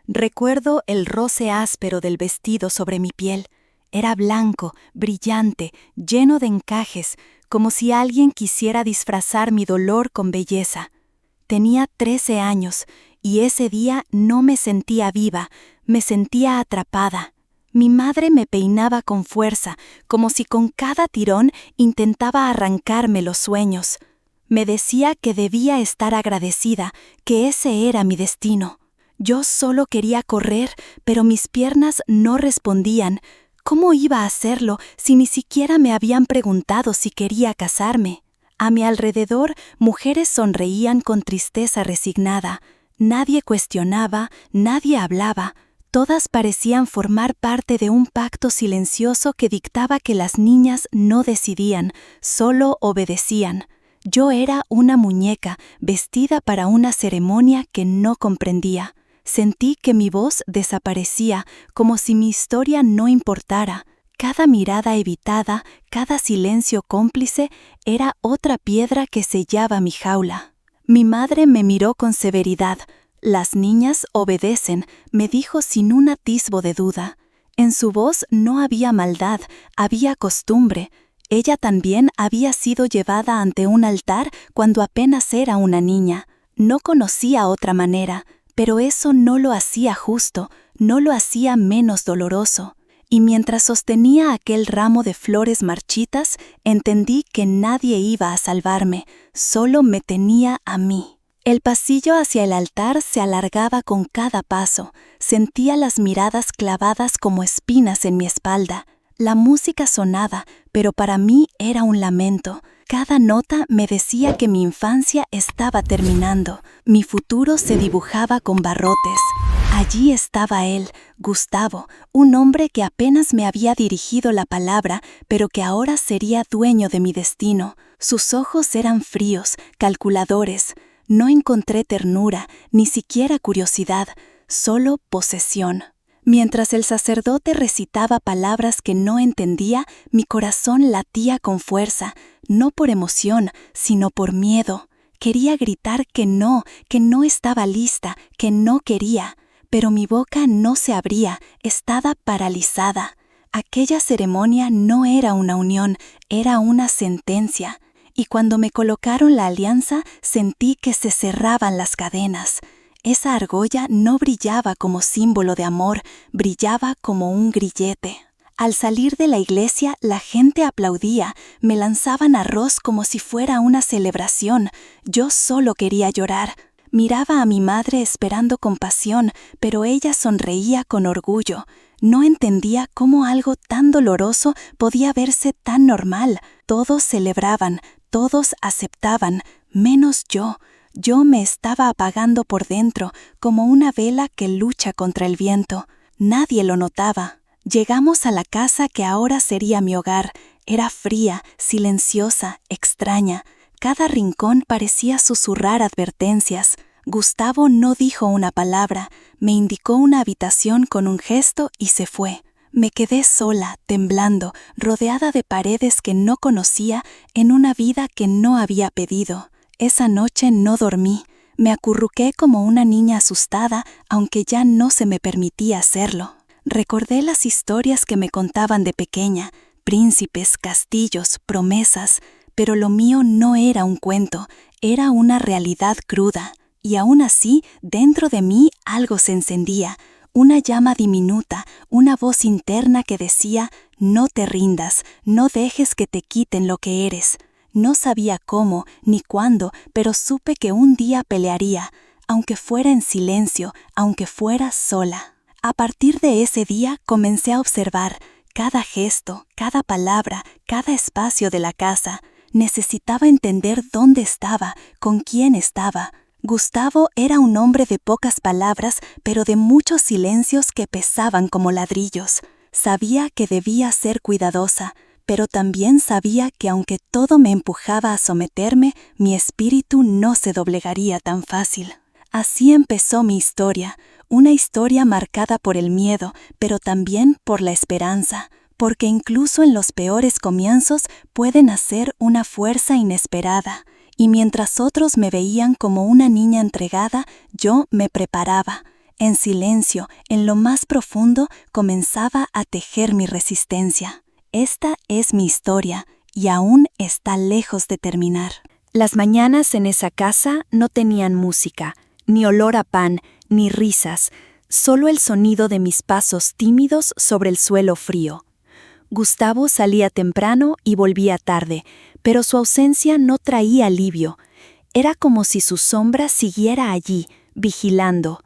Recuerdo el roce áspero del vestido sobre mi piel. Era blanco, brillante, lleno de encajes, como si alguien quisiera disfrazar mi dolor con belleza. Tenía 13 años y ese día no me sentía viva, me sentía atrapada. Mi madre me peinaba con fuerza, como si con cada tirón intentaba arrancarme los sueños. Me decía que debía estar agradecida, que ese era mi destino. Yo solo quería correr, pero mis piernas no respondían. ¿Cómo iba a hacerlo si ni siquiera me habían preguntado si quería casarme? A mi alrededor, mujeres sonreían con tristeza resignada. Nadie cuestionaba, nadie hablaba. Todas parecían formar parte de un pacto silencioso que dictaba que las niñas no decidían, solo obedecían. Yo era una muñeca vestida para una ceremonia que no comprendía. Sentí que mi voz desaparecía, como si mi historia no importara. Cada mirada evitada, cada silencio cómplice, era otra piedra que sellaba mi jaula. Mi madre me miró con severidad. «Las niñas obedecen», me dijo sin un atisbo de duda. En su voz no había maldad, había costumbre. Ella también había sido llevada ante un altar cuando apenas era una niña. No conocía otra manera, pero eso no lo hacía justo, no lo hacía menos doloroso. Y mientras sostenía aquel ramo de flores marchitas, entendí que nadie iba a salvarme, solo me tenía a mí. El pasillo hacia el altar se alargaba con cada paso. Sentía las miradas clavadas como espinas en mi espalda. La música sonaba, pero para mí era un lamento. Cada nota me decía que mi infancia estaba terminando. Mi futuro se dibujaba con barrotes. Allí estaba él, Gustavo, un hombre que apenas me había dirigido la palabra, pero que ahora sería dueño de mi destino. Sus ojos eran fríos, calculadores. No encontré ternura, ni siquiera curiosidad, solo posesión. Mientras el sacerdote recitaba palabras que no entendía, mi corazón latía con fuerza, no por emoción, sino por miedo. Quería gritar que no estaba lista, que no quería, pero mi boca no se abría, estaba paralizada. Aquella ceremonia no era una unión, era una sentencia. Y cuando me colocaron la alianza, sentí que se cerraban las cadenas. Esa argolla no brillaba como símbolo de amor, brillaba como un grillete. Al salir de la iglesia, la gente aplaudía, me lanzaban arroz como si fuera una celebración. Yo solo quería llorar. Miraba a mi madre esperando compasión, pero ella sonreía con orgullo. No entendía cómo algo tan doloroso podía verse tan normal. Todos celebraban, todos aceptaban, menos yo. Yo me estaba apagando por dentro, como una vela que lucha contra el viento. Nadie lo notaba. Llegamos a la casa que ahora sería mi hogar. Era fría, silenciosa, extraña. Cada rincón parecía susurrar advertencias. Gustavo no dijo una palabra, me indicó una habitación con un gesto y se fue. Me quedé sola, temblando, rodeada de paredes que no conocía, en una vida que no había pedido. Esa noche no dormí. Me acurruqué como una niña asustada, aunque ya no se me permitía hacerlo. Recordé las historias que me contaban de pequeña, príncipes, castillos, promesas, pero lo mío no era un cuento, era una realidad cruda. Y aún así, dentro de mí algo se encendía, una llama diminuta, una voz interna que decía, no te rindas, no dejes que te quiten lo que eres. No sabía cómo ni cuándo, pero supe que un día pelearía, aunque fuera en silencio, aunque fuera sola. A partir de ese día comencé a observar cada gesto, cada palabra, cada espacio de la casa. Necesitaba entender dónde estaba, con quién estaba. Gustavo era un hombre de pocas palabras, pero de muchos silencios que pesaban como ladrillos. Sabía que debía ser cuidadosa, pero también sabía que aunque todo me empujaba a someterme, mi espíritu no se doblegaría tan fácil. Así empezó mi historia, una historia marcada por el miedo, pero también por la esperanza, porque incluso en los peores comienzos puede nacer una fuerza inesperada. Y mientras otros me veían como una niña entregada, yo me preparaba. En silencio, en lo más profundo, comenzaba a tejer mi resistencia. Esta es mi historia, y aún está lejos de terminar. Las mañanas en esa casa no tenían música, ni olor a pan, ni risas, solo el sonido de mis pasos tímidos sobre el suelo frío. Gustavo salía temprano y volvía tarde, pero su ausencia no traía alivio. Era como si su sombra siguiera allí, vigilando.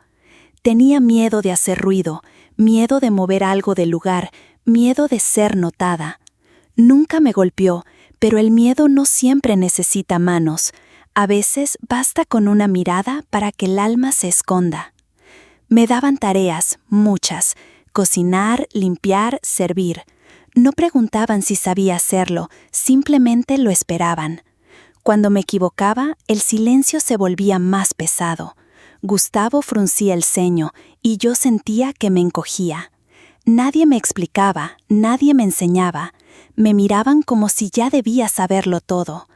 Tenía miedo de hacer ruido, miedo de mover algo del lugar, miedo de ser notada. Nunca me golpeó, pero el miedo no siempre necesita manos. A veces basta con una mirada para que el alma se esconda. Me daban tareas, muchas: cocinar, limpiar, servir. No preguntaban si sabía hacerlo, simplemente lo esperaban. Cuando me equivocaba, el silencio se volvía más pesado. Gustavo fruncía el ceño y yo sentía que me encogía. Nadie me explicaba, nadie me enseñaba. Me miraban como si ya debía saberlo todo.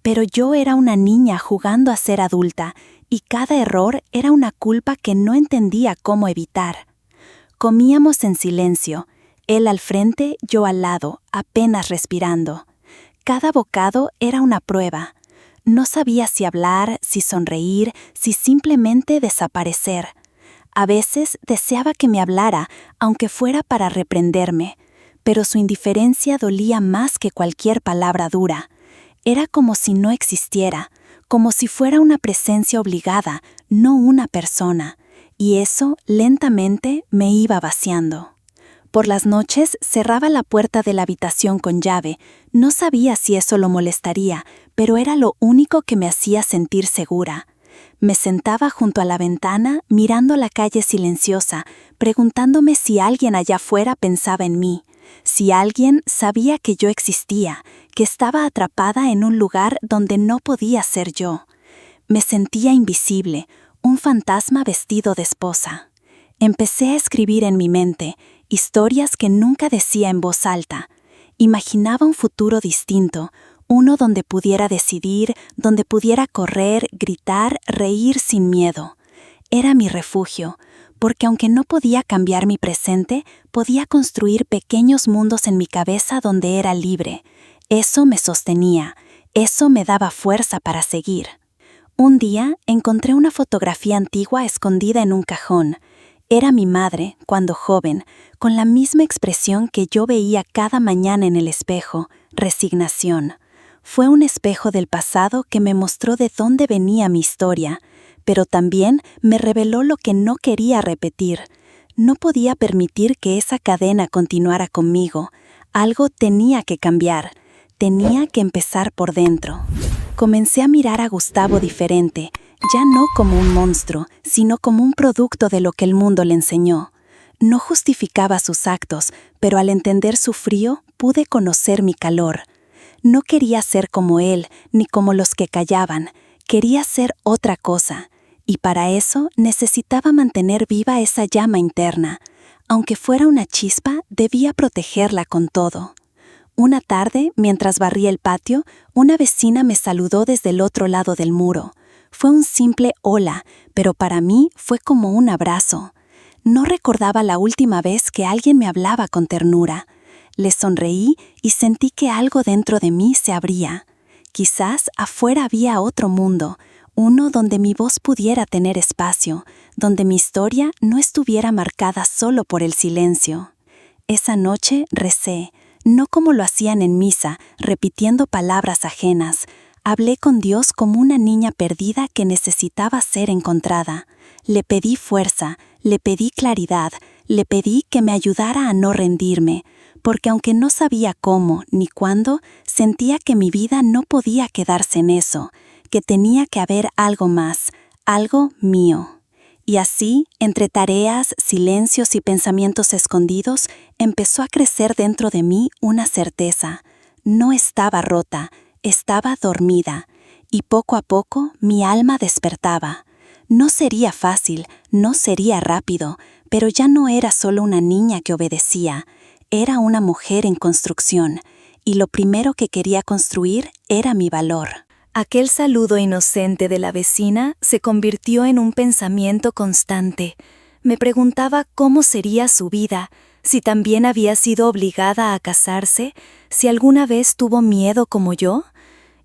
Pero yo era una niña jugando a ser adulta, y cada error era una culpa que no entendía cómo evitar. Comíamos en silencio, él al frente, yo al lado, apenas respirando. Cada bocado era una prueba. No sabía si hablar, si sonreír, si simplemente desaparecer. A veces deseaba que me hablara, aunque fuera para reprenderme, pero su indiferencia dolía más que cualquier palabra dura. Era como si no existiera, como si fuera una presencia obligada, no una persona, y eso lentamente me iba vaciando. Por las noches cerraba la puerta de la habitación con llave. No sabía si eso lo molestaría, pero era lo único que me hacía sentir segura. Me sentaba junto a la ventana, mirando la calle silenciosa, preguntándome si alguien allá afuera pensaba en mí, si alguien sabía que yo existía, que estaba atrapada en un lugar donde no podía ser yo. Me sentía invisible, un fantasma vestido de esposa. Empecé a escribir en mi mente historias que nunca decía en voz alta. Imaginaba un futuro distinto, uno donde pudiera decidir, donde pudiera correr, gritar, reír sin miedo. Era mi refugio, porque aunque no podía cambiar mi presente, podía construir pequeños mundos en mi cabeza donde era libre. Eso me sostenía, eso me daba fuerza para seguir. Un día encontré una fotografía antigua escondida en un cajón. Era mi madre, cuando joven, con la misma expresión que yo veía cada mañana en el espejo: resignación. Fue un espejo del pasado que me mostró de dónde venía mi historia, pero también me reveló lo que no quería repetir. No podía permitir que esa cadena continuara conmigo. Algo tenía que cambiar, tenía que empezar por dentro. Comencé a mirar a Gustavo diferente, ya no como un monstruo, sino como un producto de lo que el mundo le enseñó. No justificaba sus actos, pero al entender su frío, pude conocer mi calor. No quería ser como él, ni como los que callaban. Quería ser otra cosa, y para eso necesitaba mantener viva esa llama interna. Aunque fuera una chispa, debía protegerla con todo. Una tarde, mientras barría el patio, una vecina me saludó desde el otro lado del muro. Fue un simple hola, pero para mí fue como un abrazo. No recordaba la última vez que alguien me hablaba con ternura. Le sonreí y sentí que algo dentro de mí se abría. Quizás afuera había otro mundo, uno donde mi voz pudiera tener espacio, donde mi historia no estuviera marcada solo por el silencio. Esa noche recé, no como lo hacían en misa, repitiendo palabras ajenas. Hablé con Dios como una niña perdida que necesitaba ser encontrada. Le pedí fuerza, le pedí claridad, le pedí que me ayudara a no rendirme, porque aunque no sabía cómo ni cuándo, sentía que mi vida no podía quedarse en eso, que tenía que haber algo más, algo mío. Y así, entre tareas, silencios y pensamientos escondidos, empezó a crecer dentro de mí una certeza. No estaba rota, estaba dormida, y poco a poco mi alma despertaba. No sería fácil, no sería rápido, pero ya no era solo una niña que obedecía, era una mujer en construcción, y lo primero que quería construir era mi valor. Aquel saludo inocente de la vecina se convirtió en un pensamiento constante. Me preguntaba cómo sería su vida, si también había sido obligada a casarse, si alguna vez tuvo miedo como yo.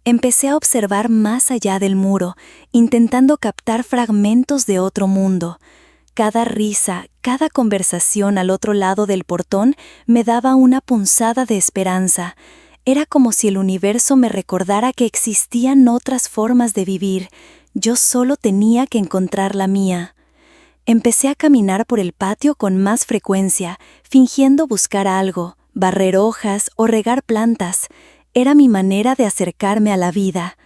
Empecé a observar más allá del muro, intentando captar fragmentos de otro mundo. Cada risa, cada conversación al otro lado del portón me daba una punzada de esperanza. Era como si el universo me recordara que existían otras formas de vivir. Yo solo tenía que encontrar la mía. Empecé a caminar por el patio con más frecuencia, fingiendo buscar algo, barrer hojas o regar plantas. Era mi manera de acercarme a la vida.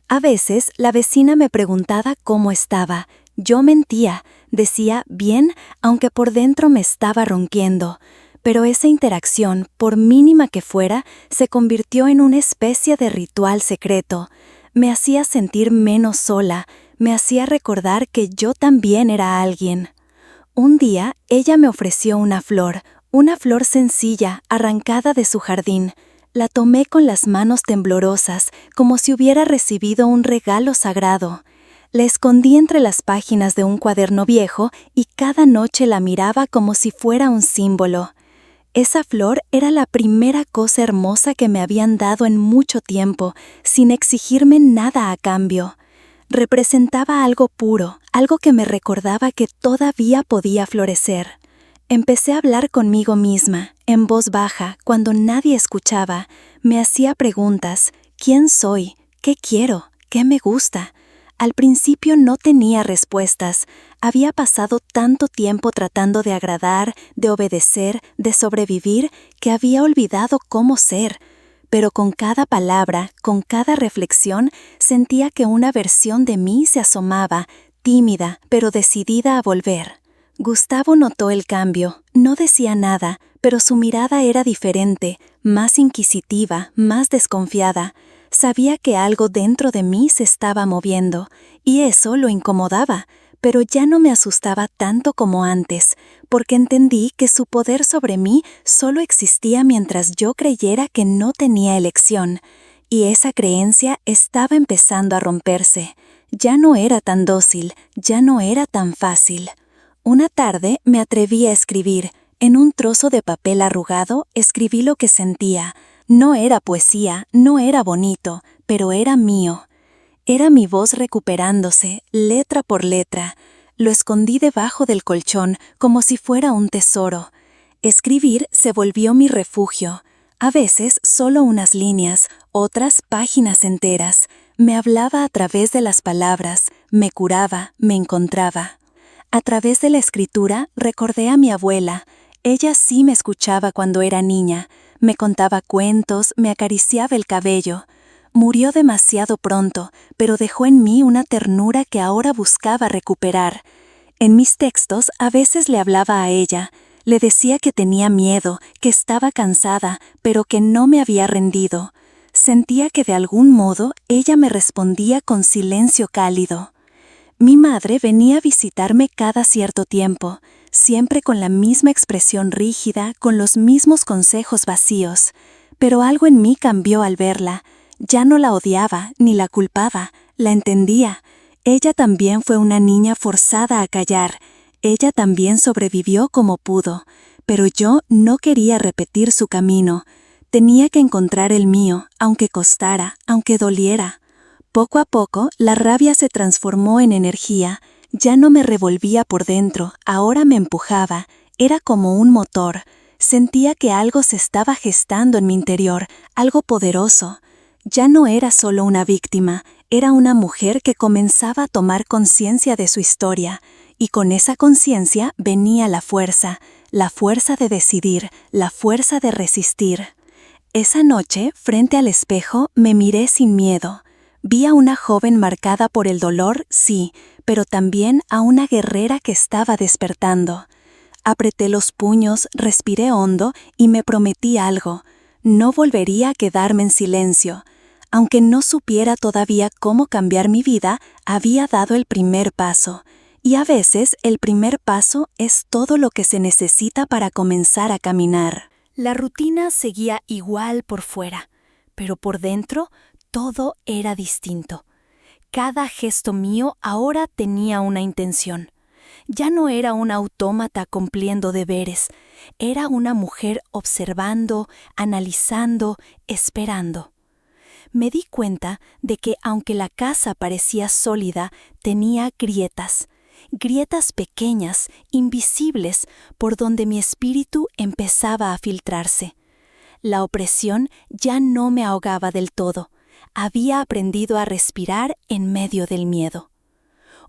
A veces la vecina me preguntaba cómo estaba. Yo mentía, decía bien, aunque por dentro me estaba ronquiendo. Pero esa interacción, por mínima que fuera, se convirtió en una especie de ritual secreto. Me hacía sentir menos sola, me hacía recordar que yo también era alguien. Un día, ella me ofreció una flor sencilla, arrancada de su jardín. La tomé con las manos temblorosas, como si hubiera recibido un regalo sagrado. La escondí entre las páginas de un cuaderno viejo y cada noche la miraba como si fuera un símbolo. Esa flor era la primera cosa hermosa que me habían dado en mucho tiempo, sin exigirme nada a cambio. Representaba algo puro, algo que me recordaba que todavía podía florecer. Empecé a hablar conmigo misma, en voz baja, cuando nadie escuchaba. Me hacía preguntas: ¿quién soy? ¿Qué quiero? ¿Qué me gusta? Al principio no tenía respuestas. Había pasado tanto tiempo tratando de agradar, de obedecer, de sobrevivir, que había olvidado cómo ser. Pero con cada palabra, con cada reflexión, sentía que una versión de mí se asomaba, tímida, pero decidida a volver. Gustavo notó el cambio. No decía nada, pero su mirada era diferente, más inquisitiva, más desconfiada. Sabía que algo dentro de mí se estaba moviendo, y eso lo incomodaba, pero ya no me asustaba tanto como antes, porque entendí que su poder sobre mí solo existía mientras yo creyera que no tenía elección, y esa creencia estaba empezando a romperse. Ya no era tan dócil, ya no era tan fácil. Una tarde me atreví a escribir. En un trozo de papel arrugado escribí lo que sentía. No era poesía, no era bonito, pero era mío. Era mi voz recuperándose, letra por letra. Lo escondí debajo del colchón como si fuera un tesoro. Escribir se volvió mi refugio. A veces solo unas líneas, otras páginas enteras. Me hablaba a través de las palabras, me curaba, me encontraba. A través de la escritura recordé a mi abuela. Ella sí me escuchaba cuando era niña. Me contaba cuentos, me acariciaba el cabello. Murió demasiado pronto, pero dejó en mí una ternura que ahora buscaba recuperar. En mis textos a veces le hablaba a ella. Le decía que tenía miedo, que estaba cansada, pero que no me había rendido. Sentía que de algún modo ella me respondía con silencio cálido. Mi madre venía a visitarme cada cierto tiempo, siempre con la misma expresión rígida, con los mismos consejos vacíos. Pero algo en mí cambió al verla. Ya no la odiaba ni la culpaba, la entendía. Ella también fue una niña forzada a callar. Ella también sobrevivió como pudo. Pero yo no quería repetir su camino. Tenía que encontrar el mío, aunque costara, aunque doliera. Poco a poco, la rabia se transformó en energía. Ya no me revolvía por dentro, ahora me empujaba. Era como un motor. Sentía que algo se estaba gestando en mi interior, algo poderoso. Ya no era solo una víctima, era una mujer que comenzaba a tomar conciencia de su historia. Y con esa conciencia venía la fuerza de decidir, la fuerza de resistir. Esa noche, frente al espejo, me miré sin miedo. Vi a una joven marcada por el dolor, sí, pero también a una guerrera que estaba despertando. Apreté los puños, respiré hondo y me prometí algo. No volvería a quedarme en silencio. Aunque no supiera todavía cómo cambiar mi vida, había dado el primer paso. Y a veces el primer paso es todo lo que se necesita para comenzar a caminar. La rutina seguía igual por fuera, pero por dentro todo era distinto. Cada gesto mío ahora tenía una intención. Ya no era un autómata cumpliendo deberes, era una mujer observando, analizando, esperando. Me di cuenta de que aunque la casa parecía sólida, tenía grietas, grietas pequeñas, invisibles, por donde mi espíritu empezaba a filtrarse. La opresión ya no me ahogaba del todo. Había aprendido a respirar en medio del miedo.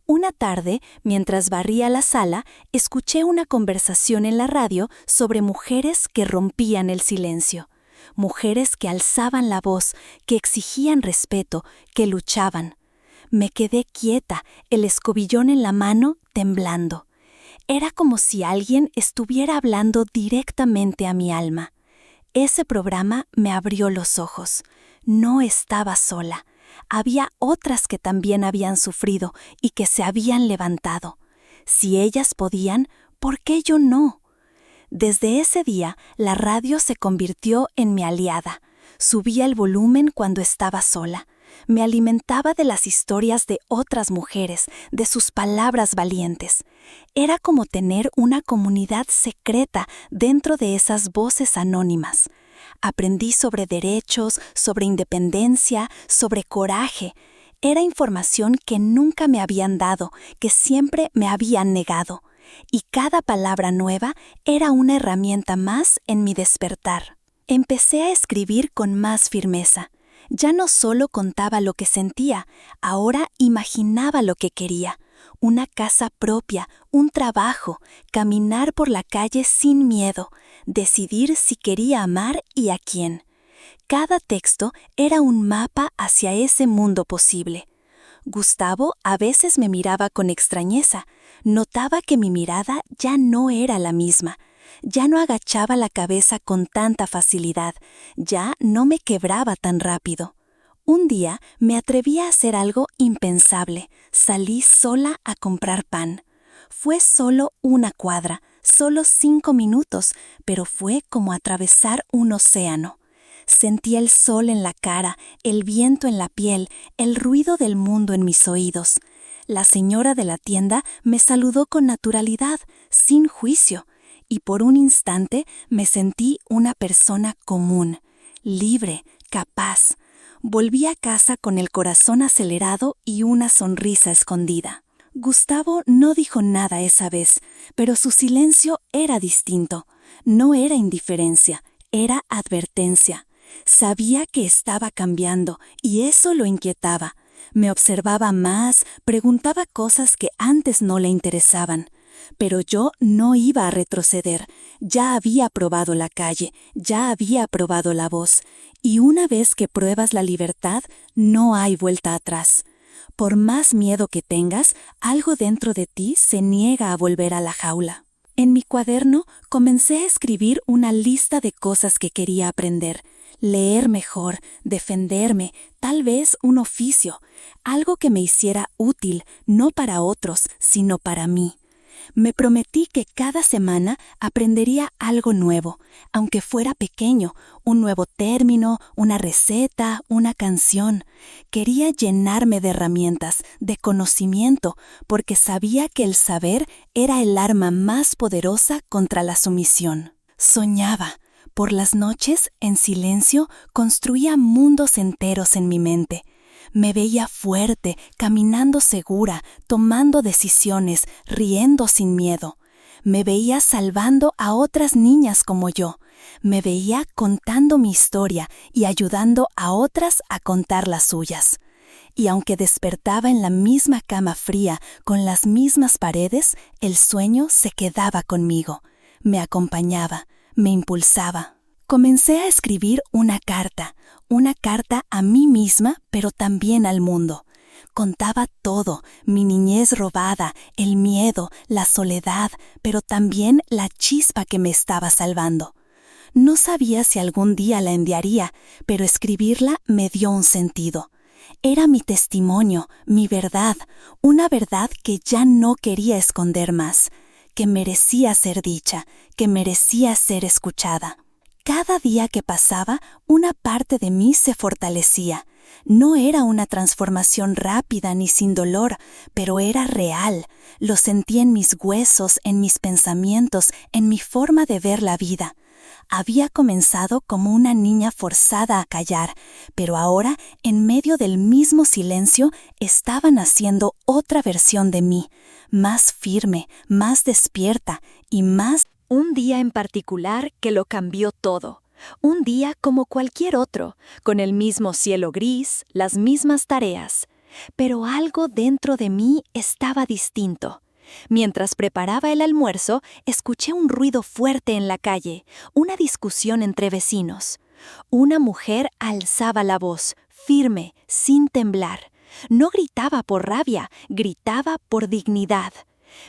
Una tarde, mientras barría la sala, escuché una conversación en la radio sobre mujeres que rompían el silencio. Mujeres que alzaban la voz, que exigían respeto, que luchaban. Me quedé quieta, el escobillón en la mano, temblando. Era como si alguien estuviera hablando directamente a mi alma. Ese programa me abrió los ojos. No estaba sola. Había otras que también habían sufrido y que se habían levantado. Si ellas podían, ¿por qué yo no? Desde ese día, la radio se convirtió en mi aliada. Subía el volumen cuando estaba sola. Me alimentaba de las historias de otras mujeres, de sus palabras valientes. Era como tener una comunidad secreta dentro de esas voces anónimas. Aprendí sobre derechos, sobre independencia, sobre coraje. Era información que nunca me habían dado, que siempre me habían negado. Y cada palabra nueva era una herramienta más en mi despertar. Empecé a escribir con más firmeza. Ya no solo contaba lo que sentía, ahora imaginaba lo que quería. Una casa propia, un trabajo, caminar por la calle sin miedo, decidir si quería amar y a quién. Cada texto era un mapa hacia ese mundo posible. Gustavo a veces me miraba con extrañeza. Notaba que mi mirada ya no era la misma. Ya no agachaba la cabeza con tanta facilidad. Ya no me quebraba tan rápido. Un día me atreví a hacer algo impensable. Salí sola a comprar pan. Fue solo una cuadra, solo 5 minutos, pero fue como atravesar un océano. Sentí el sol en la cara, el viento en la piel, el ruido del mundo en mis oídos. La señora de la tienda me saludó con naturalidad, sin juicio, y por un instante me sentí una persona común, libre, capaz. Volví a casa con el corazón acelerado y una sonrisa escondida. Gustavo no dijo nada esa vez, pero su silencio era distinto. No era indiferencia, era advertencia. Sabía que estaba cambiando y eso lo inquietaba. Me observaba más, preguntaba cosas que antes no le interesaban. Pero yo no iba a retroceder. Ya había probado la calle, ya había probado la voz. Y una vez que pruebas la libertad, no hay vuelta atrás. Por más miedo que tengas, algo dentro de ti se niega a volver a la jaula. En mi cuaderno comencé a escribir una lista de cosas que quería aprender. Leer mejor, defenderme, tal vez un oficio, algo que me hiciera útil, no para otros, sino para mí. Me prometí que cada semana aprendería algo nuevo, aunque fuera pequeño, un nuevo término, una receta, una canción. Quería llenarme de herramientas, de conocimiento, porque sabía que el saber era el arma más poderosa contra la sumisión. Soñaba. Por las noches, en silencio, construía mundos enteros en mi mente. Me veía fuerte, caminando segura, tomando decisiones, riendo sin miedo. Me veía salvando a otras niñas como yo. Me veía contando mi historia y ayudando a otras a contar las suyas. Y aunque despertaba en la misma cama fría, con las mismas paredes, el sueño se quedaba conmigo. Me acompañaba, me impulsaba. Comencé a escribir una carta a mí misma, pero también al mundo. Contaba todo, mi niñez robada, el miedo, la soledad, pero también la chispa que me estaba salvando. No sabía si algún día la enviaría, pero escribirla me dio un sentido. Era mi testimonio, mi verdad, una verdad que ya no quería esconder más, que merecía ser dicha, que merecía ser escuchada. Cada día que pasaba, una parte de mí se fortalecía. No era una transformación rápida ni sin dolor, pero era real. Lo sentí en mis huesos, en mis pensamientos, en mi forma de ver la vida. Había comenzado como una niña forzada a callar, pero ahora, en medio del mismo silencio, estaba naciendo otra versión de mí, más firme, más despierta y más... Un día en particular que lo cambió todo. Un día como cualquier otro, con el mismo cielo gris, las mismas tareas. Pero algo dentro de mí estaba distinto. Mientras preparaba el almuerzo, escuché un ruido fuerte en la calle, una discusión entre vecinos. Una mujer alzaba la voz, firme, sin temblar. No gritaba por rabia, gritaba por dignidad.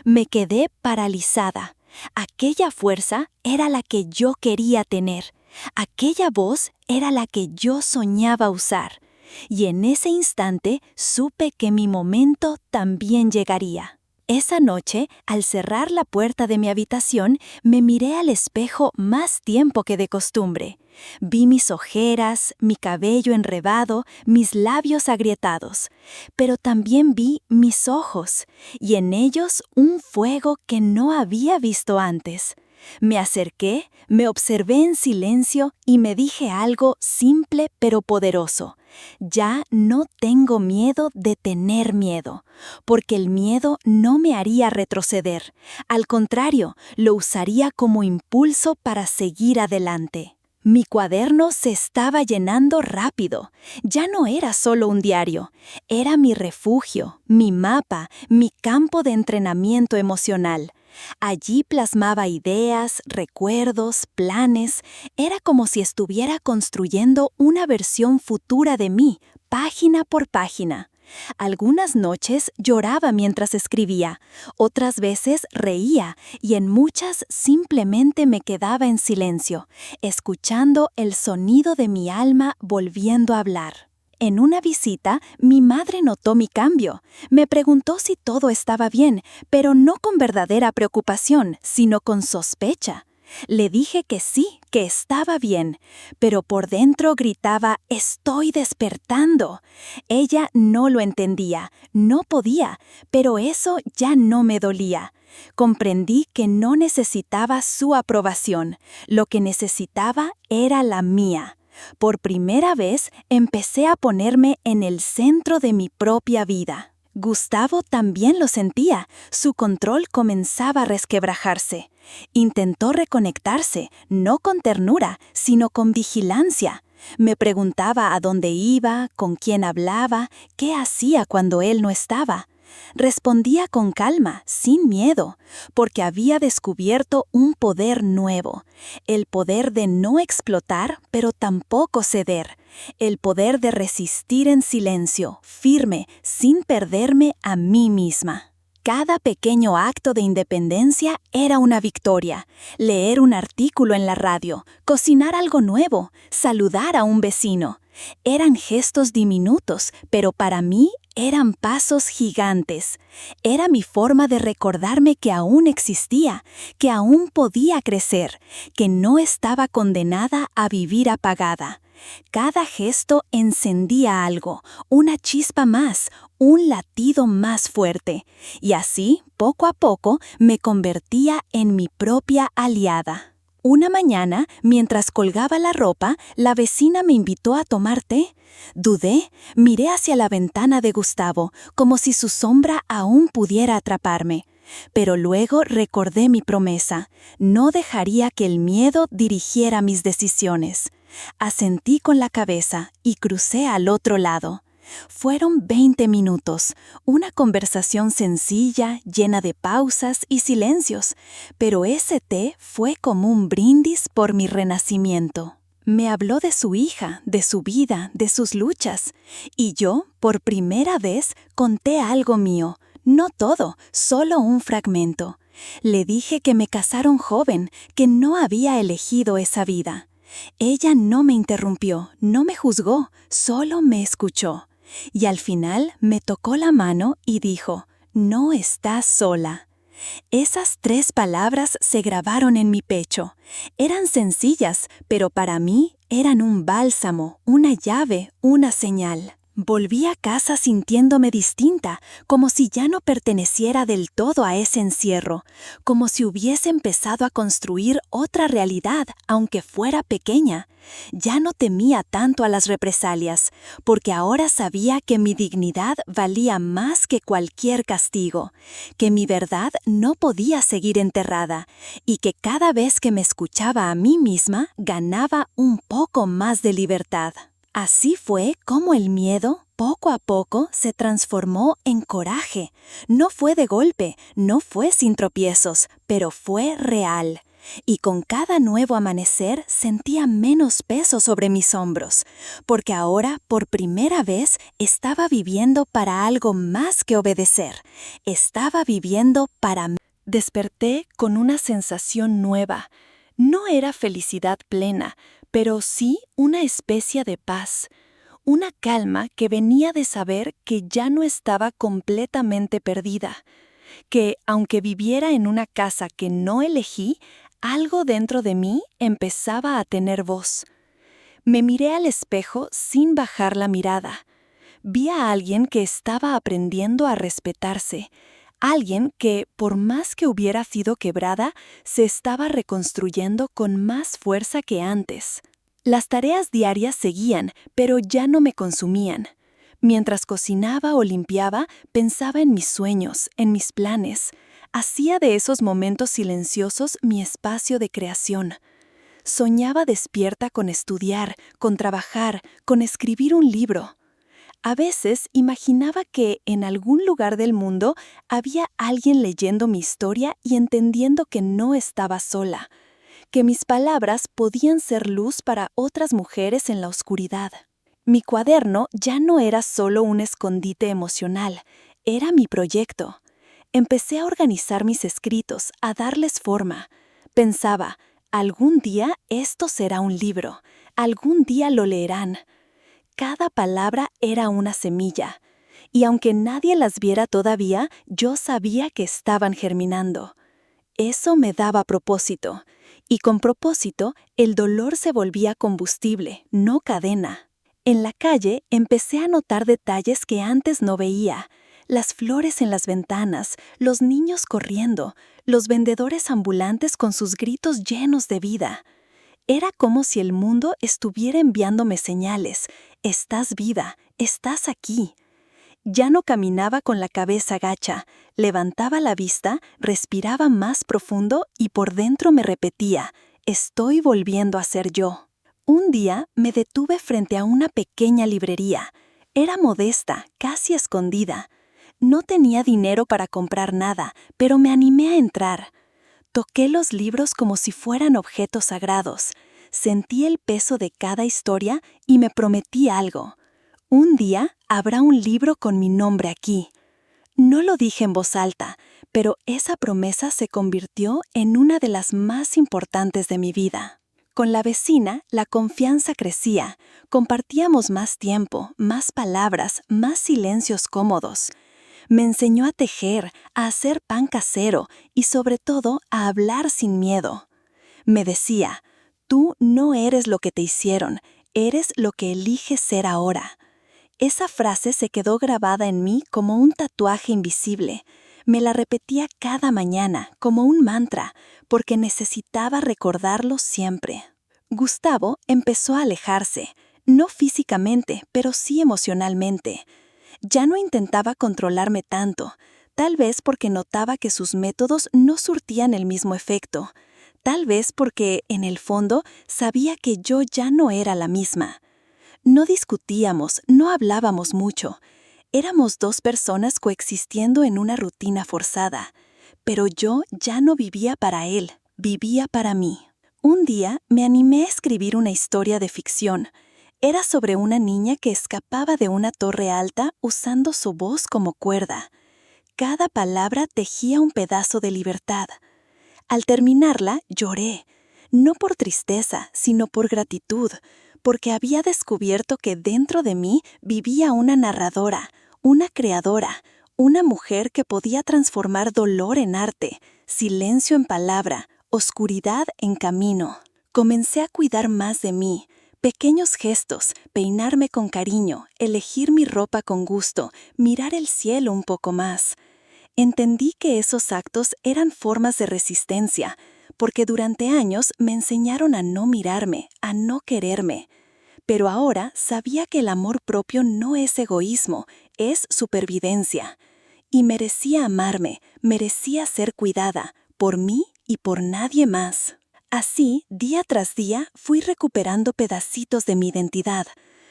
Me quedé paralizada. Aquella fuerza era la que yo quería tener. Aquella voz era la que yo soñaba usar. Y en ese instante supe que mi momento también llegaría. Esa noche, al cerrar la puerta de mi habitación, me miré al espejo más tiempo que de costumbre. Vi mis ojeras, mi cabello enrebado, mis labios agrietados. Pero también vi mis ojos, y en ellos un fuego que no había visto antes. Me acerqué, me observé en silencio y me dije algo simple pero poderoso. Ya no tengo miedo de tener miedo, porque el miedo no me haría retroceder. Al contrario, lo usaría como impulso para seguir adelante. Mi cuaderno se estaba llenando rápido. Ya no era solo un diario. Era mi refugio, mi mapa, mi campo de entrenamiento emocional. Allí plasmaba ideas, recuerdos, planes. Era como si estuviera construyendo una versión futura de mí, página por página. Algunas noches lloraba mientras escribía, otras veces reía y en muchas simplemente me quedaba en silencio, escuchando el sonido de mi alma volviendo a hablar. En una visita, mi madre notó mi cambio. Me preguntó si todo estaba bien, pero no con verdadera preocupación, sino con sospecha. Le dije que sí, que estaba bien, pero por dentro gritaba, «¡Estoy despertando!». Ella no lo entendía, no podía, pero eso ya no me dolía. Comprendí que no necesitaba su aprobación, lo que necesitaba era la mía. Por primera vez empecé a ponerme en el centro de mi propia vida. Gustavo también lo sentía, su control comenzaba a resquebrajarse. Intentó reconectarse, no con ternura, sino con vigilancia. Me preguntaba a dónde iba, con quién hablaba, qué hacía cuando él no estaba. Respondía con calma, sin miedo, porque había descubierto un poder nuevo, el poder de no explotar, pero tampoco ceder, el poder de resistir en silencio, firme, sin perderme a mí misma. Cada pequeño acto de independencia era una victoria. Leer un artículo en la radio, cocinar algo nuevo, saludar a un vecino. Eran gestos diminutos, pero para mí eran pasos gigantes. Era mi forma de recordarme que aún existía, que aún podía crecer, que no estaba condenada a vivir apagada. Cada gesto encendía algo, una chispa más, un latido más fuerte, y así, poco a poco, me convertía en mi propia aliada. Una mañana, mientras colgaba la ropa, la vecina me invitó a tomar té. Dudé, miré hacia la ventana de Gustavo, como si su sombra aún pudiera atraparme. Pero luego recordé mi promesa, no dejaría que el miedo dirigiera mis decisiones. Asentí con la cabeza y crucé al otro lado. Fueron 20 minutos, una conversación sencilla, llena de pausas y silencios, pero ese té fue como un brindis por mi renacimiento. Me habló de su hija, de su vida, de sus luchas, y yo, por primera vez, conté algo mío, no todo, solo un fragmento. Le dije que me casaron joven, que no había elegido esa vida. Ella no me interrumpió, no me juzgó, solo me escuchó. Y al final me tocó la mano y dijo, «No estás sola». Esas 3 palabras se grabaron en mi pecho. Eran sencillas, pero para mí eran un bálsamo, una llave, una señal. Volví a casa sintiéndome distinta, como si ya no perteneciera del todo a ese encierro, como si hubiese empezado a construir otra realidad, aunque fuera pequeña. Ya no temía tanto a las represalias, porque ahora sabía que mi dignidad valía más que cualquier castigo, que mi verdad no podía seguir enterrada, y que cada vez que me escuchaba a mí misma ganaba un poco más de libertad. Así fue como el miedo, poco a poco, se transformó en coraje. No fue de golpe, no fue sin tropiezos, pero fue real. Y con cada nuevo amanecer sentía menos peso sobre mis hombros, porque ahora, por primera vez, estaba viviendo para algo más que obedecer. Estaba viviendo para mí. Desperté con una sensación nueva. No era felicidad plena, pero sí una especie de paz, una calma que venía de saber que ya no estaba completamente perdida, que aunque viviera en una casa que no elegí, algo dentro de mí empezaba a tener voz. Me miré al espejo sin bajar la mirada. Vi a alguien que estaba aprendiendo a respetarse, alguien que, por más que hubiera sido quebrada, se estaba reconstruyendo con más fuerza que antes. Las tareas diarias seguían, pero ya no me consumían. Mientras cocinaba o limpiaba, pensaba en mis sueños, en mis planes. Hacía de esos momentos silenciosos mi espacio de creación. Soñaba despierta con estudiar, con trabajar, con escribir un libro. A veces imaginaba que en algún lugar del mundo había alguien leyendo mi historia y entendiendo que no estaba sola, que mis palabras podían ser luz para otras mujeres en la oscuridad. Mi cuaderno ya no era solo un escondite emocional, era mi proyecto. Empecé a organizar mis escritos, a darles forma. Pensaba, algún día esto será un libro, algún día lo leerán. Cada palabra era una semilla, y aunque nadie las viera todavía, yo sabía que estaban germinando. Eso me daba propósito, y con propósito el dolor se volvía combustible, no cadena. En la calle empecé a notar detalles que antes no veía: las flores en las ventanas, los niños corriendo, los vendedores ambulantes con sus gritos llenos de vida. Era como si el mundo estuviera enviándome señales: estás viva, estás aquí. Ya no caminaba con la cabeza gacha, levantaba la vista, respiraba más profundo y por dentro me repetía: estoy volviendo a ser yo. Un día me detuve frente a una pequeña librería. Era modesta, casi escondida. No tenía dinero para comprar nada, pero me animé a entrar. Toqué los libros como si fueran objetos sagrados. Sentí el peso de cada historia y me prometí algo: un día habrá un libro con mi nombre aquí. No lo dije en voz alta, pero esa promesa se convirtió en una de las más importantes de mi vida. Con la vecina, la confianza crecía. Compartíamos más tiempo, más palabras, más silencios cómodos. Me enseñó a tejer, a hacer pan casero y sobre todo a hablar sin miedo. Me decía: tú no eres lo que te hicieron, eres lo que eliges ser ahora. Esa frase se quedó grabada en mí como un tatuaje invisible. Me la repetía cada mañana, como un mantra, porque necesitaba recordarlo siempre. Gustavo empezó a alejarse, no físicamente, pero sí emocionalmente. Ya no intentaba controlarme tanto, tal vez porque notaba que sus métodos no surtían el mismo efecto, tal vez porque, en el fondo, sabía que yo ya no era la misma. No discutíamos, no hablábamos mucho. Éramos dos personas coexistiendo en una rutina forzada, pero yo ya no vivía para él, vivía para mí. Un día me animé a escribir una historia de ficción. Era sobre una niña que escapaba de una torre alta usando su voz como cuerda. Cada palabra tejía un pedazo de libertad. Al terminarla, lloré, no por tristeza, sino por gratitud, porque había descubierto que dentro de mí vivía una narradora, una creadora, una mujer que podía transformar dolor en arte, silencio en palabra, oscuridad en camino. Comencé a cuidar más de mí, Pequeños gestos, peinarme con cariño, elegir mi ropa con gusto, mirar el cielo un poco más. Entendí que esos actos eran formas de resistencia, porque durante años me enseñaron a no mirarme, a no quererme. Pero ahora sabía que el amor propio no es egoísmo, es supervivencia. Y merecía amarme, merecía ser cuidada, por mí y por nadie más. Así, día tras día, fui recuperando pedacitos de mi identidad.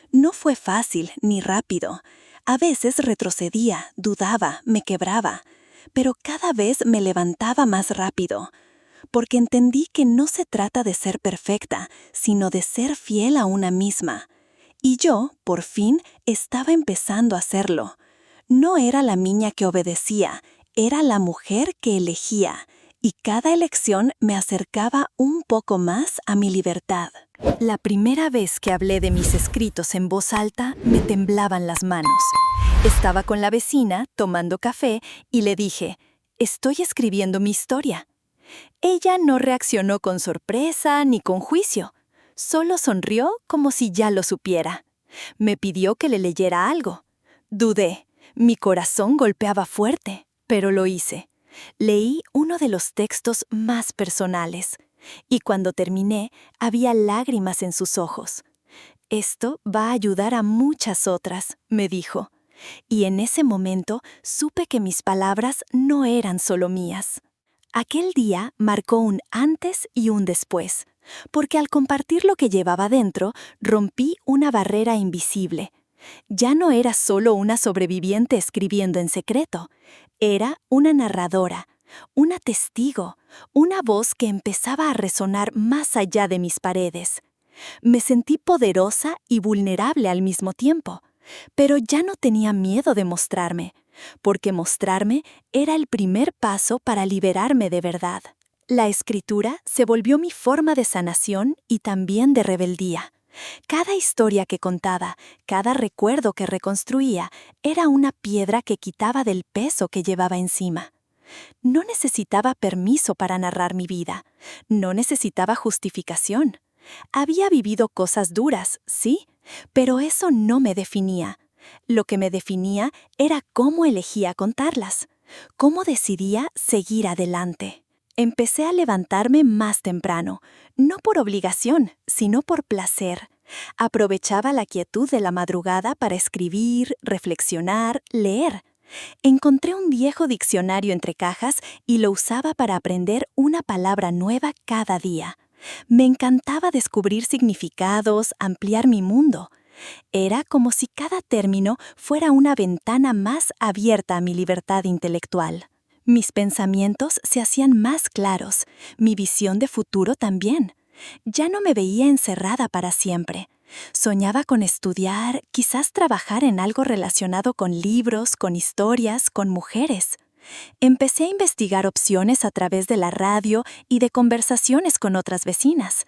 No fue fácil ni rápido. A veces retrocedía, dudaba, me quebraba, pero cada vez me levantaba más rápido, porque entendí que no se trata de ser perfecta, sino de ser fiel a una misma. Y yo, por fin, estaba empezando a hacerlo. No era la niña que obedecía, era la mujer que elegía, y cada elección me acercaba un poco más a mi libertad. La primera vez que hablé de mis escritos en voz alta, me temblaban las manos. Estaba con la vecina, tomando café, y le dije, «Estoy escribiendo mi historia». Ella no reaccionó con sorpresa ni con juicio. Solo sonrió como si ya lo supiera. Me pidió que le leyera algo. Dudé. Mi corazón golpeaba fuerte, pero lo hice. Leí uno de los textos más personales, y cuando terminé, había lágrimas en sus ojos. «Esto va a ayudar a muchas otras», me dijo. Y en ese momento supe que mis palabras no eran solo mías. Aquel día marcó un antes y un después, porque al compartir lo que llevaba dentro, rompí una barrera invisible. Ya no era solo una sobreviviente escribiendo en secreto, era una narradora, una testigo, una voz que empezaba a resonar más allá de mis paredes. Me sentí poderosa y vulnerable al mismo tiempo, pero ya no tenía miedo de mostrarme, porque mostrarme era el primer paso para liberarme de verdad. La escritura se volvió mi forma de sanación y también de rebeldía. Cada historia que contaba, cada recuerdo que reconstruía, era una piedra que quitaba del peso que llevaba encima. No necesitaba permiso para narrar mi vida, no necesitaba justificación. Había vivido cosas duras, sí, pero eso no me definía. Lo que me definía era cómo elegía contarlas, cómo decidía seguir adelante. Empecé a levantarme más temprano, no por obligación, sino por placer. Aprovechaba la quietud de la madrugada para escribir, reflexionar, leer. Encontré un viejo diccionario entre cajas y lo usaba para aprender una palabra nueva cada día. Me encantaba descubrir significados, ampliar mi mundo. Era como si cada término fuera una ventana más abierta a mi libertad intelectual. Mis pensamientos se hacían más claros, mi visión de futuro también. Ya no me veía encerrada para siempre. Soñaba con estudiar, quizás trabajar en algo relacionado con libros, con historias, con mujeres. Empecé a investigar opciones a través de la radio y de conversaciones con otras vecinas.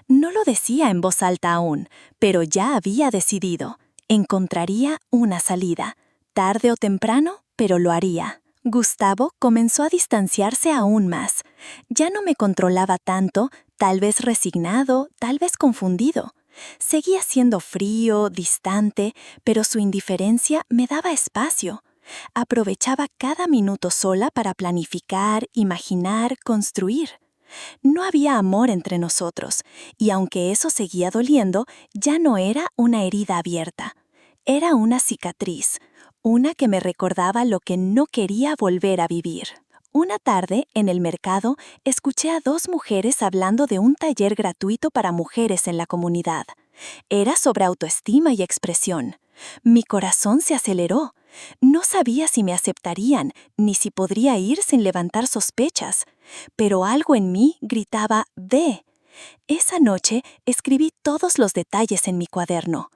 No lo decía en voz alta aún, pero ya había decidido. Encontraría una salida. Tarde o temprano, pero lo haría. Gustavo comenzó a distanciarse aún más. Ya no me controlaba tanto, tal vez resignado, tal vez confundido. Seguía siendo frío, distante, pero su indiferencia me daba espacio. Aprovechaba cada minuto sola para planificar, imaginar, construir. No había amor entre nosotros, y aunque eso seguía doliendo, ya no era una herida abierta. Era una cicatriz, una que me recordaba lo que no quería volver a vivir. Una tarde, en el mercado, escuché a dos mujeres hablando de un taller gratuito para mujeres en la comunidad. Era sobre autoestima y expresión. Mi corazón se aceleró. No sabía si me aceptarían, ni si podría ir sin levantar sospechas. Pero algo en mí gritaba, «Ve». Esa noche escribí todos los detalles en mi cuaderno.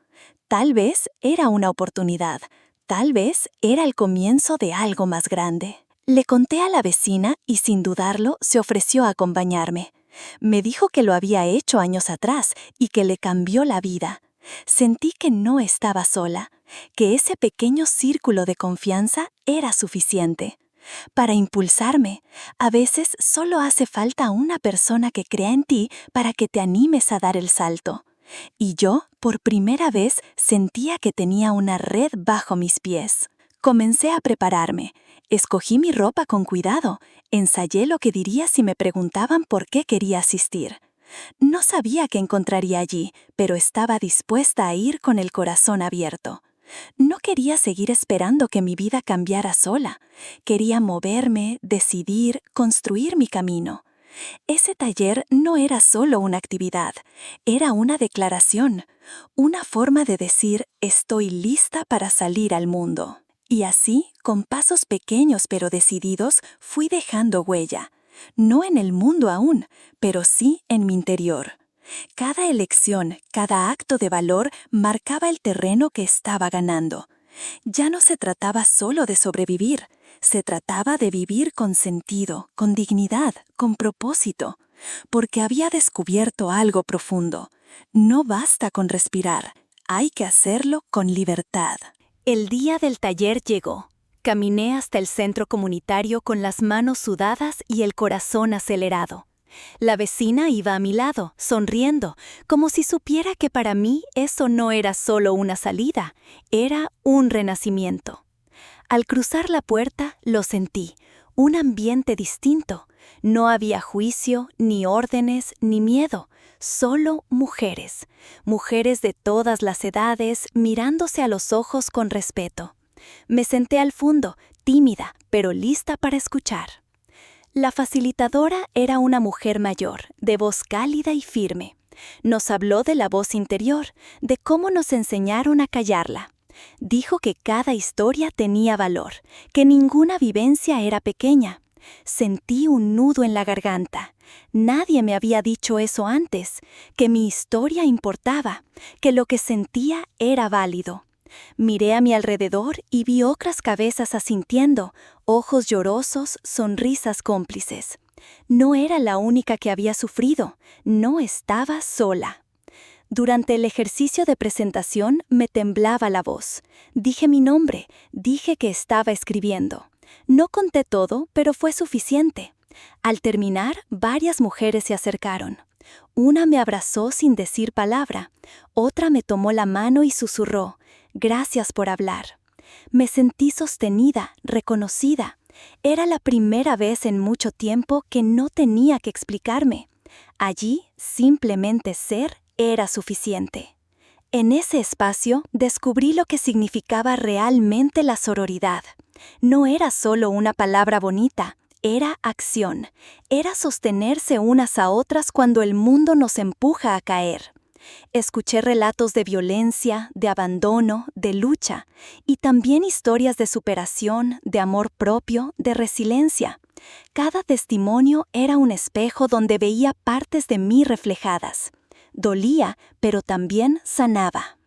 Tal vez era una oportunidad. Tal vez era el comienzo de algo más grande. Le conté a la vecina y sin dudarlo se ofreció a acompañarme. Me dijo que lo había hecho años atrás y que le cambió la vida. Sentí que no estaba sola, que ese pequeño círculo de confianza era suficiente. Para impulsarme, a veces solo hace falta una persona que crea en ti para que te animes a dar el salto. Y yo, por primera vez, sentía que tenía una red bajo mis pies. Comencé a prepararme. Escogí mi ropa con cuidado. Ensayé lo que diría si me preguntaban por qué quería asistir. No sabía qué encontraría allí, pero estaba dispuesta a ir con el corazón abierto. No quería seguir esperando que mi vida cambiara sola. Quería moverme, decidir, construir mi camino. Ese taller no era solo una actividad, era una declaración, una forma de decir estoy lista para salir al mundo. Y así, con pasos pequeños pero decididos, fui dejando huella. No en el mundo aún, pero sí en mi interior. Cada elección, cada acto de valor marcaba el terreno que estaba ganando. Ya no se trataba solo de sobrevivir, se trataba de vivir con sentido, con dignidad, con propósito, porque había descubierto algo profundo. No basta con respirar, hay que hacerlo con libertad. El día del taller llegó. Caminé hasta el centro comunitario con las manos sudadas y el corazón acelerado. La vecina iba a mi lado, sonriendo, como si supiera que para mí eso no era solo una salida, era un renacimiento. Al cruzar la puerta, lo sentí, un ambiente distinto. No había juicio, ni órdenes, ni miedo, solo mujeres. Mujeres de todas las edades, mirándose a los ojos con respeto. Me senté al fondo, tímida, pero lista para escuchar. La facilitadora era una mujer mayor, de voz cálida y firme. Nos habló de la voz interior, de cómo nos enseñaron a callarla. Dijo que cada historia tenía valor, que ninguna vivencia era pequeña. Sentí un nudo en la garganta. Nadie me había dicho eso antes, que mi historia importaba, que lo que sentía era válido. Miré a mi alrededor y vi otras cabezas asintiendo, ojos llorosos, sonrisas cómplices. No era la única que había sufrido, no estaba sola. Durante el ejercicio de presentación me temblaba la voz. Dije mi nombre, dije que estaba escribiendo. No conté todo, pero fue suficiente. Al terminar, varias mujeres se acercaron. Una me abrazó sin decir palabra, otra me tomó la mano y susurró, «Gracias por hablar». Me sentí sostenida, reconocida. Era la primera vez en mucho tiempo que no tenía que explicarme. Allí, simplemente ser era suficiente. En ese espacio descubrí lo que significaba realmente la sororidad. No era solo una palabra bonita, era acción. Era sostenerse unas a otras cuando el mundo nos empuja a caer. Escuché relatos de violencia, de abandono, de lucha, y también historias de superación, de amor propio, de resiliencia. Cada testimonio era un espejo donde veía partes de mí reflejadas. Dolía, pero también sanaba.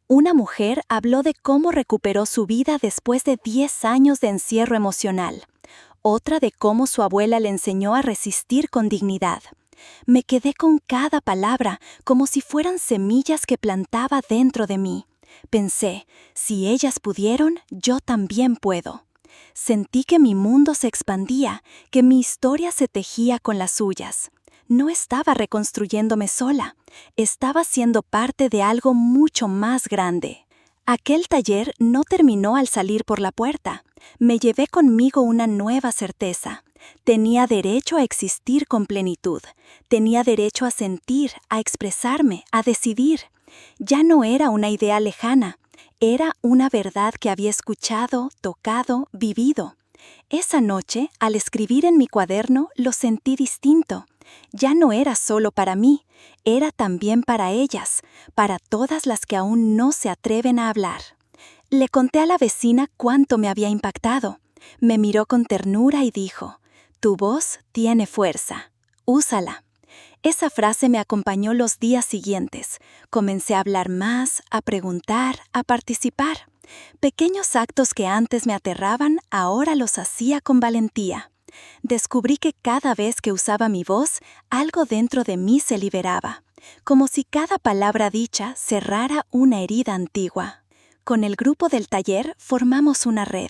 Una mujer habló de cómo recuperó su vida después de 10 años de encierro emocional. Otra de cómo su abuela le enseñó a resistir con dignidad. Me quedé con cada palabra, como si fueran semillas que plantaba dentro de mí. Pensé, si ellas pudieron, yo también puedo. Sentí que mi mundo se expandía, que mi historia se tejía con las suyas. No estaba reconstruyéndome sola, estaba siendo parte de algo mucho más grande. Aquel taller no terminó al salir por la puerta. Me llevé conmigo una nueva certeza. Tenía derecho a existir con plenitud. Tenía derecho a sentir, a expresarme, a decidir. Ya no era una idea lejana. Era una verdad que había escuchado, tocado, vivido. Esa noche, al escribir en mi cuaderno, lo sentí distinto. Ya no era solo para mí, era también para ellas, para todas las que aún no se atreven a hablar. Le conté a la vecina cuánto me había impactado. Me miró con ternura y dijo, «Tu voz tiene fuerza, úsala». Esa frase me acompañó los días siguientes. Comencé a hablar más, a preguntar, a participar. Pequeños actos que antes me aterraban, ahora los hacía con valentía. Descubrí que cada vez que usaba mi voz, algo dentro de mí se liberaba, como si cada palabra dicha cerrara una herida antigua. Con el grupo del taller formamos una red.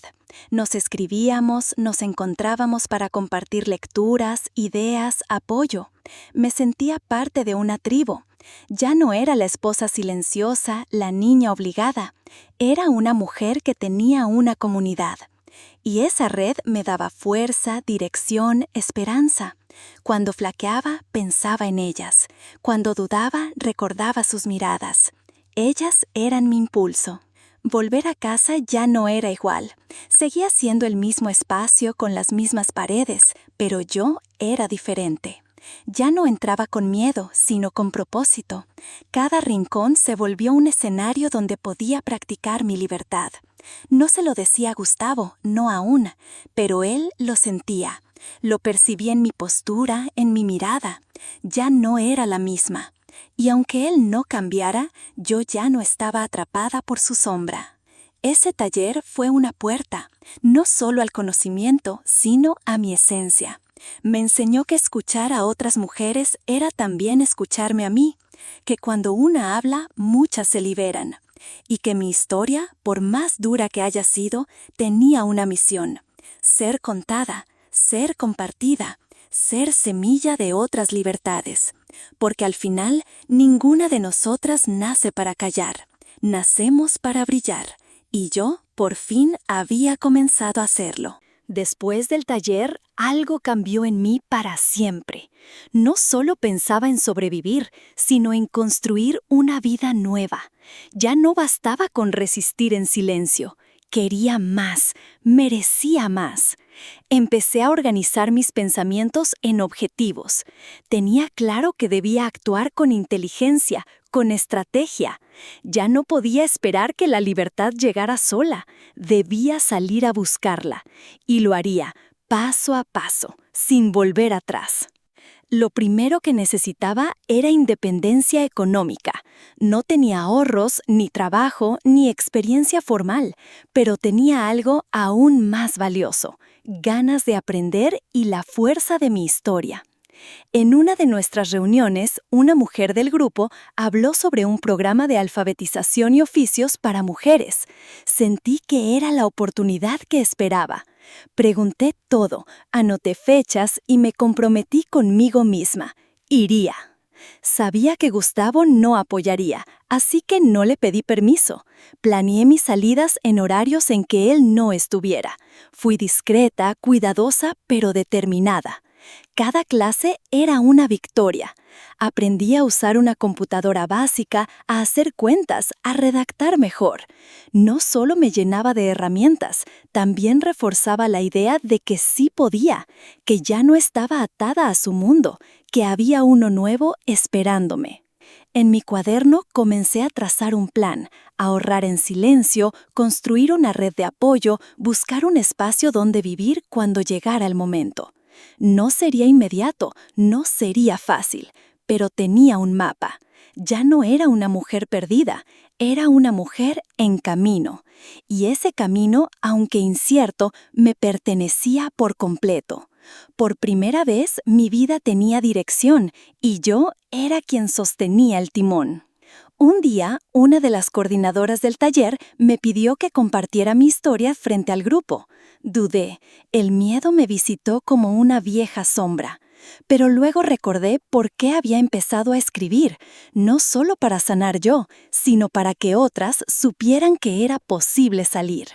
Nos escribíamos, nos encontrábamos para compartir lecturas, ideas, apoyo. Me sentía parte de una tribu, Ya no era la esposa silenciosa, la niña obligada. Era una mujer que tenía una comunidad. Y esa red me daba fuerza, dirección, esperanza. Cuando flaqueaba, pensaba en ellas. Cuando dudaba, recordaba sus miradas. Ellas eran mi impulso. Volver a casa ya no era igual. Seguía siendo el mismo espacio con las mismas paredes, pero yo era diferente. Ya no entraba con miedo, sino con propósito. Cada rincón se volvió un escenario donde podía practicar mi libertad. No se lo decía a Gustavo, no aún, pero él lo sentía. Lo percibía en mi postura, en mi mirada. Ya no era la misma. Y aunque él no cambiara, yo ya no estaba atrapada por su sombra. Ese taller fue una puerta, no solo al conocimiento, sino a mi esencia. Me enseñó que escuchar a otras mujeres era también escucharme a mí, que cuando una habla, muchas se liberan, y que mi historia, por más dura que haya sido, tenía una misión: ser contada, ser compartida, ser semilla de otras libertades. Porque al final, ninguna de nosotras nace para callar, nacemos para brillar, y yo, por fin, había comenzado a hacerlo. Después del taller, algo cambió en mí para siempre. No solo pensaba en sobrevivir, sino en construir una vida nueva. Ya no bastaba con resistir en silencio. Quería más, merecía más. Empecé a organizar mis pensamientos en objetivos. Tenía claro que debía actuar con inteligencia, con estrategia. Ya no podía esperar que la libertad llegara sola. Debía salir a buscarla. Y lo haría, paso a paso, sin volver atrás. Lo primero que necesitaba era independencia económica. No tenía ahorros, ni trabajo, ni experiencia formal, pero tenía algo aún más valioso: ganas de aprender y la fuerza de mi historia. En una de nuestras reuniones, una mujer del grupo habló sobre un programa de alfabetización y oficios para mujeres. Sentí que era la oportunidad que esperaba. Pregunté todo, anoté fechas y me comprometí conmigo misma. Iría. Sabía que Gustavo no apoyaría, así que no le pedí permiso. Planeé mis salidas en horarios en que él no estuviera. Fui discreta, cuidadosa, pero determinada. Cada clase era una victoria. Aprendí a usar una computadora básica, a hacer cuentas, a redactar mejor. No solo me llenaba de herramientas, también reforzaba la idea de que sí podía, que ya no estaba atada a su mundo, que había uno nuevo esperándome. En mi cuaderno comencé a trazar un plan: ahorrar en silencio, construir una red de apoyo, buscar un espacio donde vivir cuando llegara el momento. No sería inmediato, no sería fácil, pero tenía un mapa. Ya no era una mujer perdida, era una mujer en camino. Y ese camino, aunque incierto, me pertenecía por completo. Por primera vez, mi vida tenía dirección y yo era quien sostenía el timón. Un día, una de las coordinadoras del taller me pidió que compartiera mi historia frente al grupo. Dudé, el miedo me visitó como una vieja sombra. Pero luego recordé por qué había empezado a escribir, no solo para sanar yo, sino para que otras supieran que era posible salir.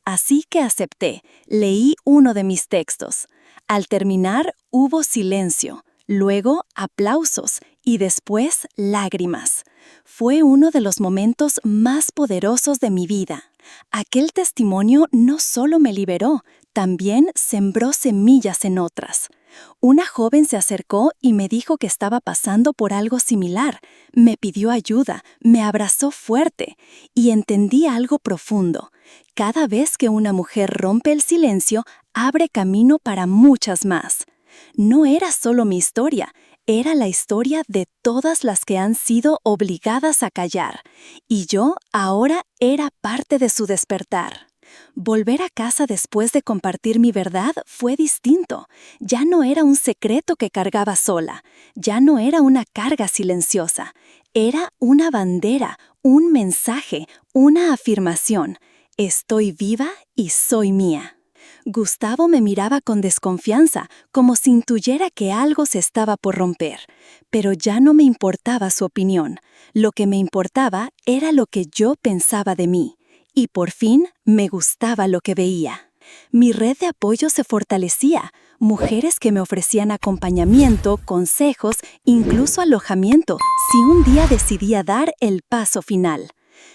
Así que acepté, leí uno de mis textos. Al terminar, hubo silencio, luego aplausos y después lágrimas. Fue uno de los momentos más poderosos de mi vida. Aquel testimonio no solo me liberó, también sembró semillas en otras. Una joven se acercó y me dijo que estaba pasando por algo similar. Me pidió ayuda, me abrazó fuerte y entendí algo profundo. Cada vez que una mujer rompe el silencio, abre camino para muchas más. No era solo mi historia, era la historia de todas las que han sido obligadas a callar, y yo ahora era parte de su despertar. Volver a casa después de compartir mi verdad fue distinto. Ya no era un secreto que cargaba sola, ya no era una carga silenciosa, era una bandera, un mensaje, una afirmación: estoy viva y soy mía. Gustavo me miraba con desconfianza, como si intuyera que algo se estaba por romper. Pero ya no me importaba su opinión. Lo que me importaba era lo que yo pensaba de mí. Y por fin me gustaba lo que veía. Mi red de apoyo se fortalecía. Mujeres que me ofrecían acompañamiento, consejos, incluso alojamiento, si un día decidía dar el paso final.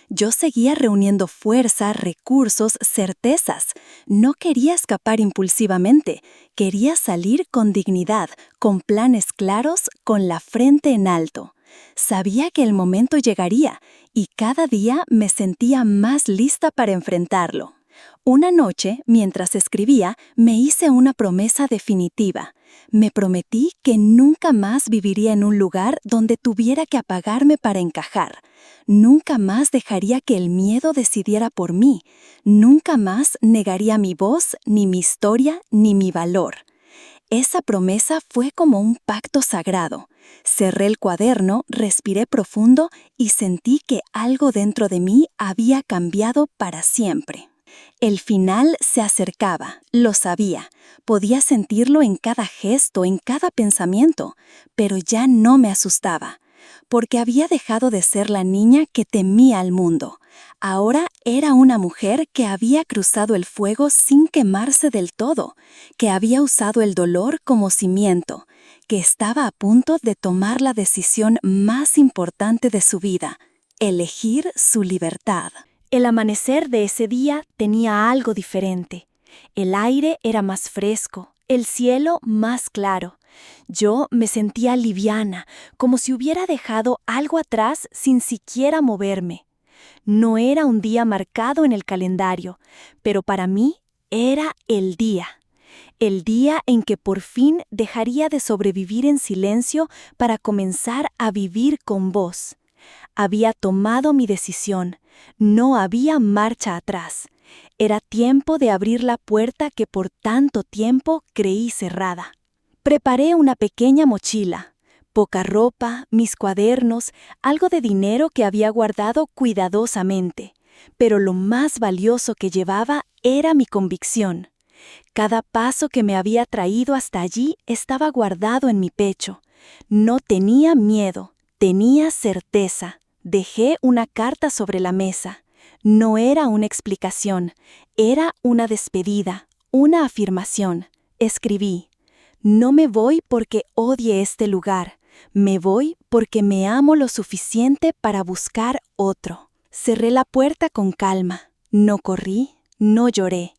Yo seguía reuniendo fuerza, recursos, certezas. No quería escapar impulsivamente. Quería salir con dignidad, con planes claros, con la frente en alto. Sabía que el momento llegaría y cada día me sentía más lista para enfrentarlo. Una noche, mientras escribía, me hice una promesa definitiva. Me prometí que nunca más viviría en un lugar donde tuviera que apagarme para encajar. Nunca más dejaría que el miedo decidiera por mí. Nunca más negaría mi voz, ni mi historia, ni mi valor. Esa promesa fue como un pacto sagrado. Cerré el cuaderno, respiré profundo y sentí que algo dentro de mí había cambiado para siempre. El final se acercaba, lo sabía, podía sentirlo en cada gesto, en cada pensamiento, pero ya no me asustaba, porque había dejado de ser la niña que temía al mundo. Ahora era una mujer que había cruzado el fuego sin quemarse del todo, que había usado el dolor como cimiento, que estaba a punto de tomar la decisión más importante de su vida, elegir su libertad. El amanecer de ese día tenía algo diferente. El aire era más fresco, el cielo más claro. Yo me sentía liviana, como si hubiera dejado algo atrás sin siquiera moverme. No era un día marcado en el calendario, pero para mí era el día. El día en que por fin dejaría de sobrevivir en silencio para comenzar a vivir con voz. Había tomado mi decisión. No había marcha atrás. Era tiempo de abrir la puerta que por tanto tiempo creí cerrada. Preparé una pequeña mochila, poca ropa, mis cuadernos, algo de dinero que había guardado cuidadosamente. Pero lo más valioso que llevaba era mi convicción. Cada paso que me había traído hasta allí estaba guardado en mi pecho. No tenía miedo, tenía certeza. Dejé una carta sobre la mesa. No era una explicación, era una despedida, una afirmación. Escribí: no me voy porque odie este lugar, me voy porque me amo lo suficiente para buscar otro. Cerré la puerta con calma. No corrí, no lloré.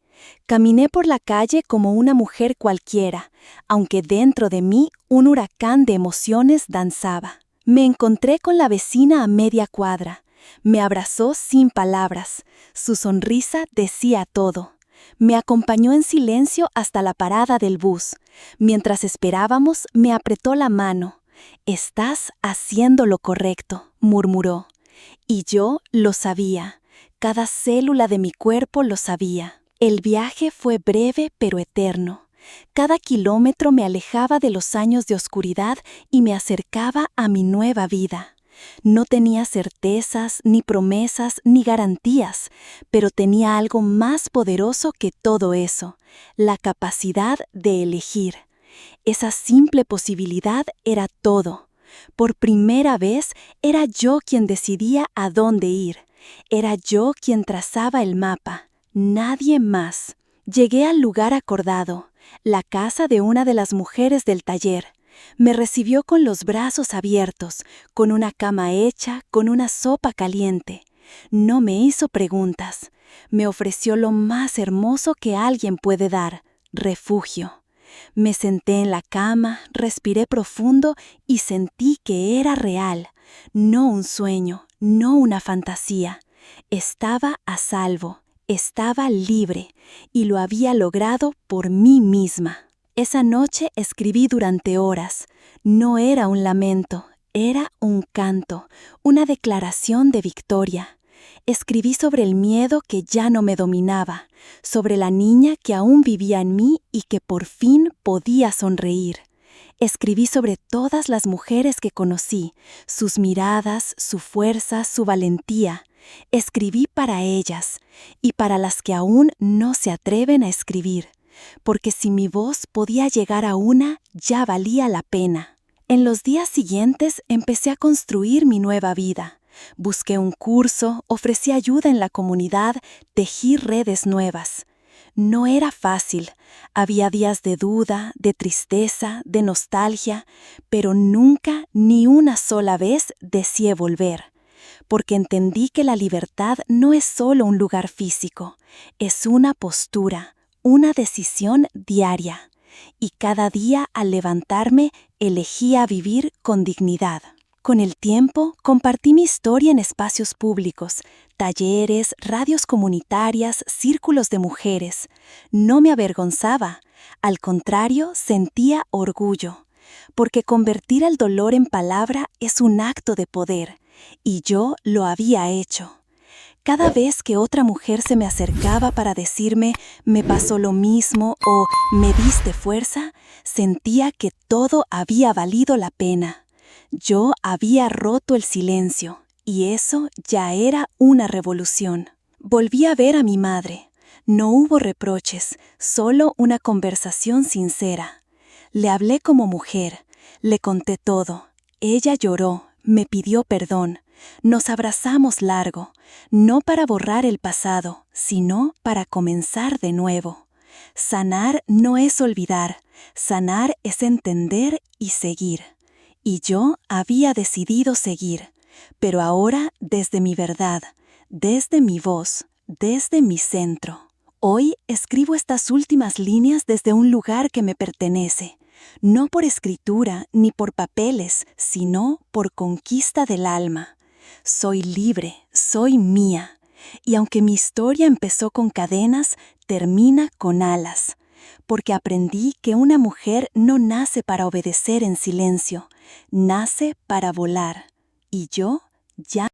Caminé por la calle como una mujer cualquiera, aunque dentro de mí un huracán de emociones danzaba. Me encontré con la vecina a media cuadra. Me abrazó sin palabras. Su sonrisa decía todo. Me acompañó en silencio hasta la parada del bus. Mientras esperábamos, me apretó la mano. «Estás haciendo lo correcto», murmuró. Y yo lo sabía. Cada célula de mi cuerpo lo sabía. El viaje fue breve pero eterno. Cada kilómetro me alejaba de los años de oscuridad y me acercaba a mi nueva vida. No tenía certezas, ni promesas, ni garantías, pero tenía algo más poderoso que todo eso, la capacidad de elegir. Esa simple posibilidad era todo. Por primera vez era yo quien decidía a dónde ir. Era yo quien trazaba el mapa, nadie más. Llegué al lugar acordado, la casa de una de las mujeres del taller. Me recibió con los brazos abiertos, con una cama hecha, con una sopa caliente. No me hizo preguntas. Me ofreció lo más hermoso que alguien puede dar, refugio. Me senté en la cama, respiré profundo y sentí que era real. No un sueño, no una fantasía. Estaba a salvo, estaba libre y lo había logrado por mí misma. Esa noche escribí durante horas. No era un lamento, era un canto, una declaración de victoria. Escribí sobre el miedo que ya no me dominaba, sobre la niña que aún vivía en mí y que por fin podía sonreír. Escribí sobre todas las mujeres que conocí, sus miradas, su fuerza, su valentía. Escribí para ellas y para las que aún no se atreven a escribir, porque si mi voz podía llegar a una, ya valía la pena. En los días siguientes empecé a construir mi nueva vida. Busqué un curso, ofrecí ayuda en la comunidad, tejí redes nuevas. No era fácil. Había días de duda, de tristeza, de nostalgia, pero nunca, ni una sola vez, deseé volver. Porque entendí que la libertad no es solo un lugar físico, es una postura, una decisión diaria. Y cada día al levantarme elegía vivir con dignidad. Con el tiempo compartí mi historia en espacios públicos, talleres, radios comunitarias, círculos de mujeres. No me avergonzaba, al contrario, sentía orgullo, porque convertir el dolor en palabra es un acto de poder, y yo lo había hecho. Cada vez que otra mujer se me acercaba para decirme «me pasó lo mismo» o «me diste fuerza», sentía que todo había valido la pena. Yo había roto el silencio, y eso ya era una revolución. Volví a ver a mi madre. No hubo reproches, solo una conversación sincera. Le hablé como mujer, le conté todo. Ella lloró, me pidió perdón. Nos abrazamos largo, no para borrar el pasado, sino para comenzar de nuevo. Sanar no es olvidar, sanar es entender y seguir. Y yo había decidido seguir, pero ahora desde mi verdad, desde mi voz, desde mi centro. Hoy escribo estas últimas líneas desde un lugar que me pertenece, no por escritura ni por papeles, sino por conquista del alma. Soy libre, soy mía, y aunque mi historia empezó con cadenas, termina con alas, porque aprendí que una mujer no nace para obedecer en silencio, nace para volar, y yo ya